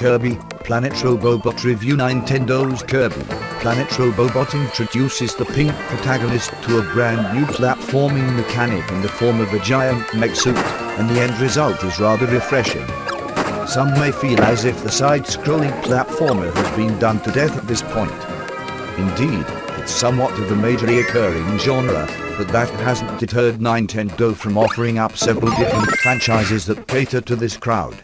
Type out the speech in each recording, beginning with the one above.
Kirby, Planet Robobot Review. Nintendo's Kirby, Planet Robobot introduces the pink protagonist to a brand new platforming mechanic in the form of a giant mech suit, and the end result is rather refreshing. Some may feel as if the side-scrolling platformer has been done to death at this point. Indeed, it's somewhat of a majorly occurring genre, but that hasn't deterred Nintendo from offering up several different franchises that cater to this crowd.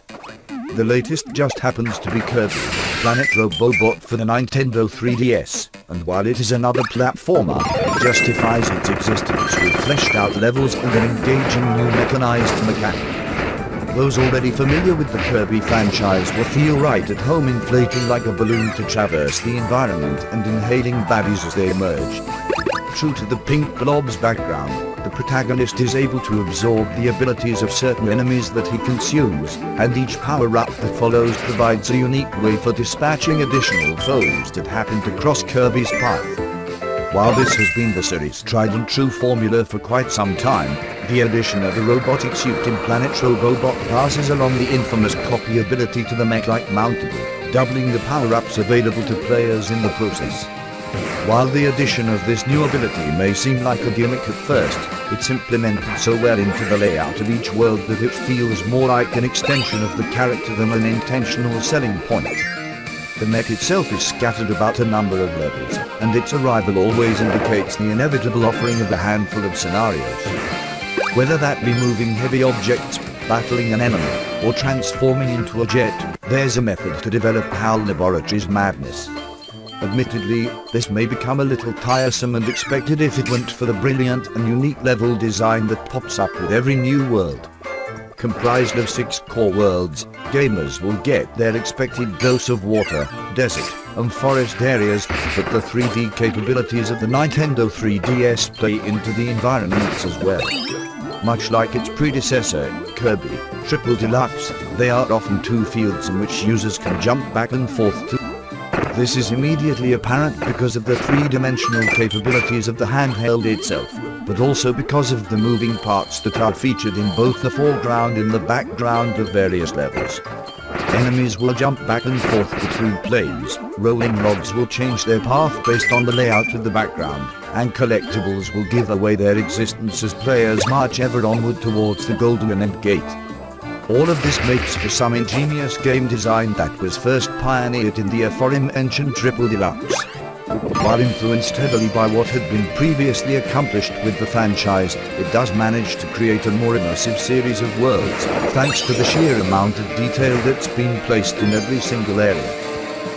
The latest just happens to be Kirby, Planet Robobot for the Nintendo 3DS, and while it is another platformer, it justifies its existence with fleshed-out levels and an engaging new mechanized mechanic. Those already familiar with the Kirby franchise will feel right at home inflating like a balloon to traverse the environment and inhaling baddies as they emerge. True to the pink blob's background, the protagonist is able to absorb the abilities of certain enemies that he consumes, and each power-up that follows provides a unique way for dispatching additional foes that happen to cross Kirby's path. While this has been the series' tried and true formula for quite some time, the addition of a robotic suit in Planet Robobot passes along the infamous copy ability to the mech-like mountable, doubling the power-ups available to players in the process. While the addition of this new ability may seem like a gimmick at first, it's implemented so well into the layout of each world that it feels more like an extension of the character than an intentional selling point. The mech itself is scattered about a number of levels, and its arrival always indicates the inevitable offering of a handful of scenarios. Whether that be moving heavy objects, battling an enemy, or transforming into a jet, there's a method to develop HAL Laboratories madness. Admittedly, this may become a little tiresome and expected if it weren't for the brilliant and unique level design that pops up with every new world. Comprised of 6 core worlds, gamers will get their expected dose of water, desert, and forest areas, but the 3D capabilities of the Nintendo 3DS play into the environments as well. Much like its predecessor, Kirby, Triple Deluxe, they are often 2 fields in which users can jump back and forth to. This is immediately apparent because of the 3-dimensional capabilities of the handheld itself, but also because of the moving parts that are featured in both the foreground and the background of various levels. Enemies will jump back and forth between planes, rolling logs will change their path based on the layout of the background, and collectibles will give away their existence as players march ever onward towards the golden end gate. All of this makes for some ingenious game design that was first pioneered in the aforementioned Triple Deluxe. While influenced heavily by what had been previously accomplished with the franchise, it does manage to create a more immersive series of worlds, thanks to the sheer amount of detail that's been placed in every single area.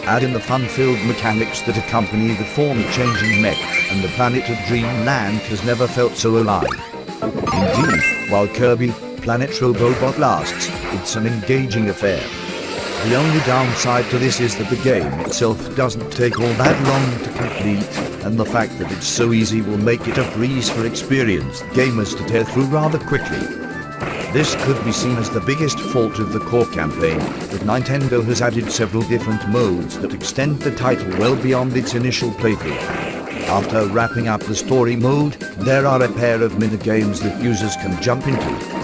Add in the fun-filled mechanics that accompany the form-changing mech, and the planet of Dreamland has never felt so alive. Indeed, while Kirby, Planet Robobot lasts, it's an engaging affair. The only downside to this is that the game itself doesn't take all that long to complete, and the fact that it's so easy will make it a breeze for experienced gamers to tear through rather quickly. This could be seen as the biggest fault of the core campaign, but Nintendo has added several different modes that extend the title well beyond its initial playthrough. After wrapping up the story mode, there are a pair of minigames that users can jump into.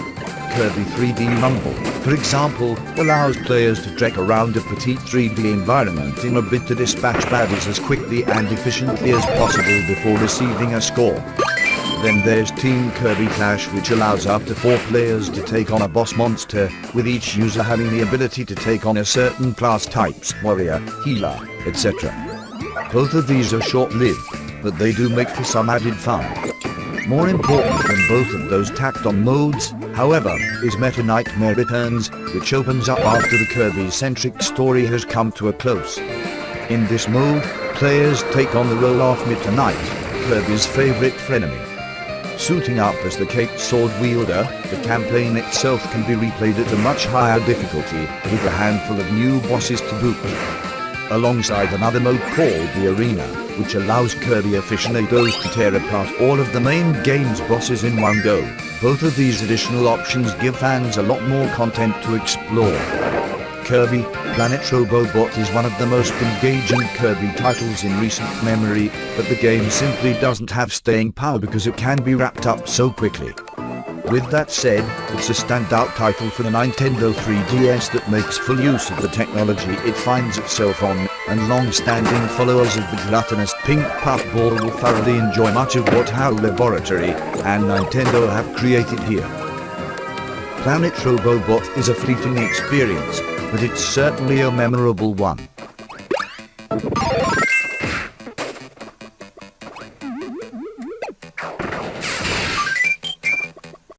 Kirby 3D Rumble, for example, allows players to trek around a petite 3D environment in a bid to dispatch baddies as quickly and efficiently as possible before receiving a score. Then there's Team Kirby Clash, which allows up to 4 players to take on a boss monster, with each user having the ability to take on a certain class types, warrior, healer, etc. Both of these are short-lived, but they do make for some added fun. More important than both of those tacked-on modes, however, is Meta Nightmare Returns, which opens up after the Kirby-centric story has come to a close. In this mode, players take on the role of Meta Knight, Kirby's favorite frenemy. Suiting up as the Cape Sword wielder, the campaign itself can be replayed at a much higher difficulty, with a handful of new bosses to boot. Alongside another mode called the Arena, which allows Kirby aficionados to tear apart all of the main game's bosses in one go. Both of these additional options give fans a lot more content to explore. Kirby, Planet Robobot is one of the most engaging Kirby titles in recent memory, but the game simply doesn't have staying power because it can be wrapped up so quickly. With that said, it's a standout title for the Nintendo 3DS that makes full use of the technology it finds itself on, and long-standing followers of the gluttonous pink puffball will thoroughly enjoy much of what HAL Laboratory and Nintendo have created here. Planet Robobot is a fleeting experience, but it's certainly a memorable one.